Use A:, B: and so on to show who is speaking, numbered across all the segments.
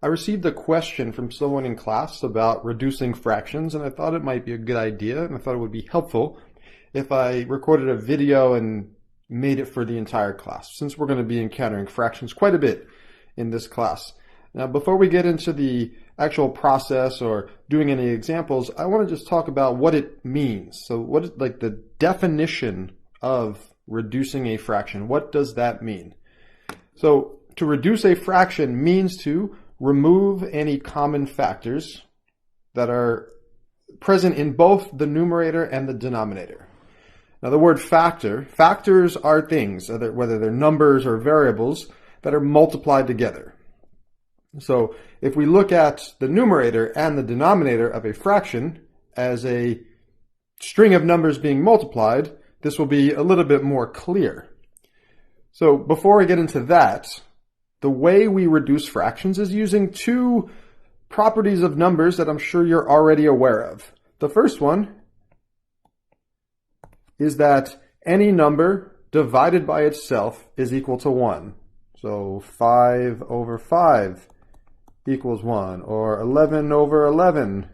A: I received a question from someone in class about reducing fractions, and I thought it might be a good idea, and I thought it would be helpful if I recorded a video and made it for the entire class, since we're going to be encountering fractions quite a bit in this class. Now, before we get into the actual process or doing any examples, I want to just talk about what it means. So what is like the definition of reducing a fraction? What does that mean? So to reduce a fraction means to remove any common factors that are present in both the numerator and the denominator. Now the word factors are things, whether they're numbers or variables, that are multiplied together. So if we look at the numerator and the denominator of a fraction as a string of numbers being multiplied, this will be a little bit more clear. So before I get into that, the way we reduce fractions is using two properties of numbers that I'm sure you're already aware of. The first one is that any number divided by itself is equal to 1. So 5 over 5 equals 1, or 11 over 11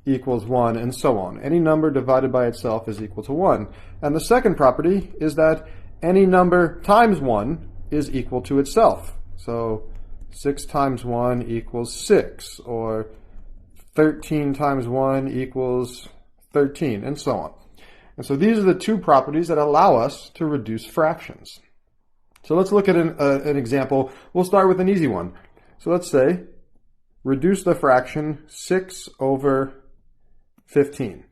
A: equals 1, and so on. Any number divided by itself is equal to 1. And the second property is that any number times 1 is equal to itself. So 6 times 1 equals 6, or 13 times 1 equals 13, and so on. And so these are the two properties that allow us to reduce fractions. So let's look at an example. We'll start with an easy one. So let's say, reduce the fraction 6 over 15.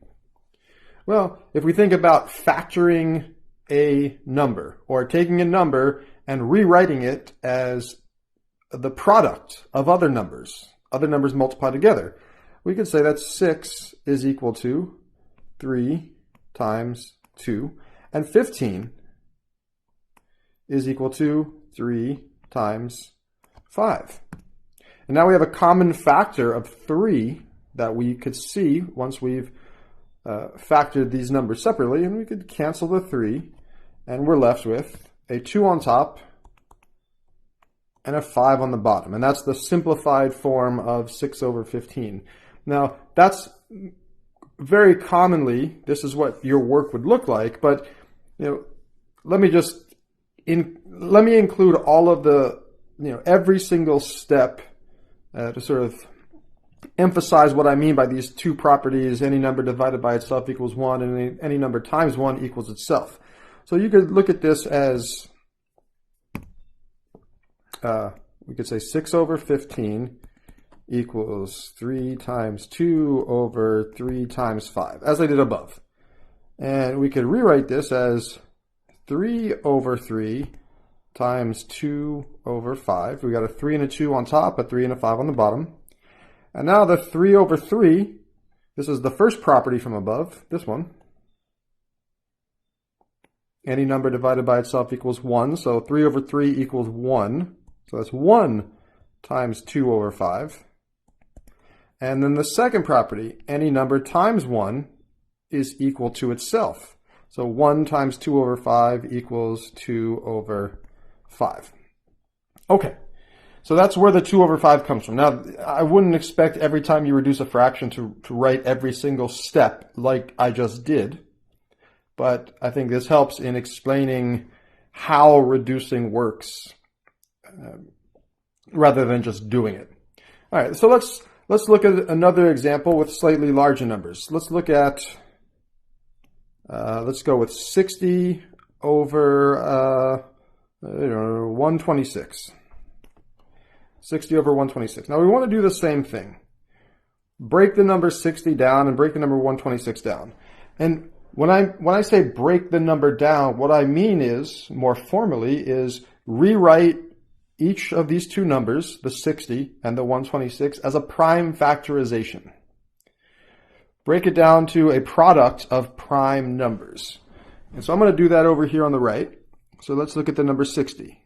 A: Well, if we think about factoring a number, or taking a number and rewriting it as the product of other numbers multiplied together, we could say that 6 is equal to 3 times 2, and 15 is equal to 3 times 5. And now we have a common factor of 3 that we could see once we've factored these numbers separately, and we could cancel the 3, and we're left with a 2 on top and a 5 on the bottom. And that's the simplified form of 6 over 15. Now, that's very commonly, this is what your work would look like, but let me include all of the, every single step to sort of emphasize what I mean by these two properties. Any number divided by itself equals 1, and any number times 1 equals itself. So you could look at this as, we could say 6 over 15 equals 3 times 2 over 3 times 5, as I did above. And we could rewrite this as 3 over 3 times 2 over 5. We got a 3 and a 2 on top, a 3 and a 5 on the bottom. And now the 3 over 3, this is the first property from above, this one. Any number divided by itself equals 1, so 3 over 3 equals 1. So that's 1 times 2 over 5. And then the second property, any number times 1 is equal to itself. So 1 times 2 over 5 equals 2 over 5. Okay, so that's where the 2 over 5 comes from. Now, I wouldn't expect every time you reduce a fraction to write every single step like I just did, but I think this helps in explaining how reducing works rather than just doing it. All right, so let's look at another example with slightly larger numbers. Let's look at, let's go with 60 over 126. 60 over 126. Now we want to do the same thing. Break the number 60 down and break the number 126 down. And when I say break the number down, what I mean is, more formally, is rewrite each of these two numbers, the 60 and the 126, as a prime factorization. Break it down to a product of prime numbers. And so I'm going to do that over here on the right. So let's look at the number 60.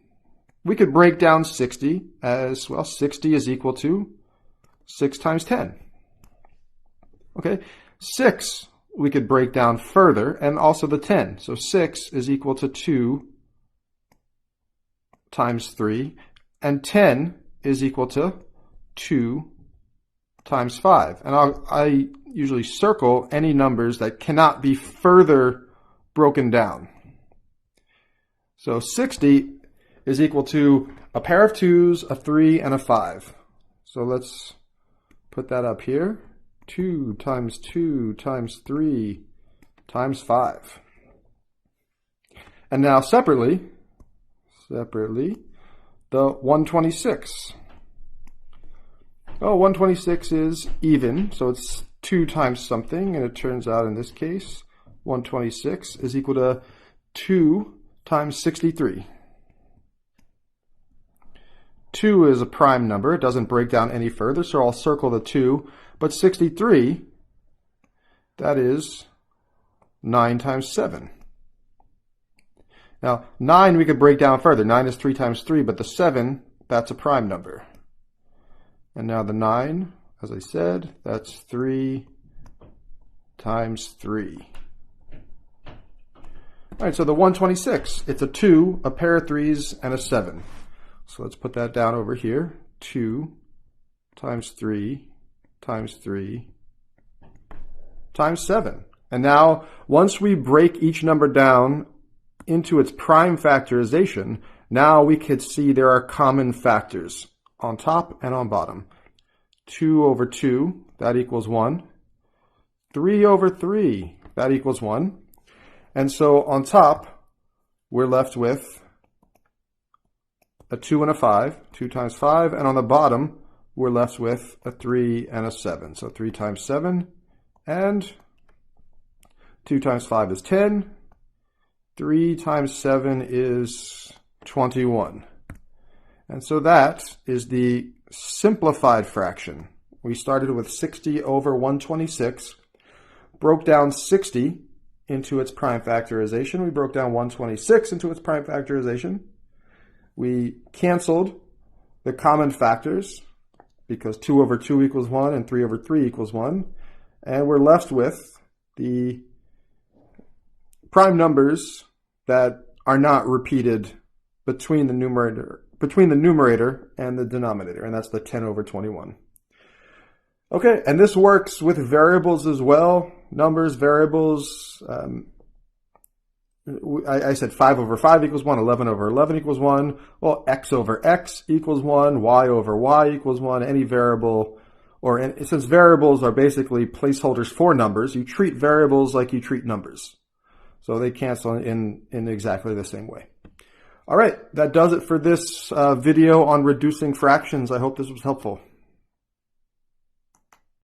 A: We could break down 60 as, well, 60 is equal to 6 times 10. Okay, 6 we could break down further, and also the 10. So 6 is equal to 2 times 3, and 10 is equal to 2 times 5. And I usually circle any numbers that cannot be further broken down. So 60 is equal to a pair of 2's, a 3, and a 5. So let's put that up here. 2 times 2 times 3 times 5. And now separately, the 126. Oh, 126 is even, so it's 2 times something, and it turns out in this case, 126 is equal to 2 times 63. 2 is a prime number. It doesn't break down any further, so I'll circle the 2. But 63, that is 9 times 7. Now, 9 we could break down further. 9 is 3 times 3, but the 7, that's a prime number. And now the 9, as I said, that's 3 times 3. All right, so the 126, it's a 2, a pair of 3's, and a 7. So let's put that down over here. 2 times 3 times 3 times 7. And now, once we break each number down into its prime factorization, now we could see there are common factors on top and on bottom. 2 over 2, that equals 1. 3 over 3, that equals 1. And so on top, we're left with a 2 and a 5, 2 times 5, and on the bottom, we're left with a 3 and a 7. So 3 times 7, and 2 times 5 is 10. 3 times 7 is 21. And so that is the simplified fraction. We started with 60 over 126, broke down 60 into its prime factorization. We broke down 126 into its prime factorization. We canceled the common factors because 2 over 2 equals 1 and 3 over 3 equals 1. And we're left with the prime numbers that are not repeated between the numerator and the denominator, and that's the 10 over 21. Okay, and this works with variables as well. Numbers, variables. I said 5 over 5 equals 1, 11 over 11 equals 1. Well, x over x equals 1, y over y equals 1. Any variable, since variables are basically placeholders for numbers, you treat variables like you treat numbers. So they cancel in exactly the same way. All right, that does it for this video on reducing fractions. I hope this was helpful.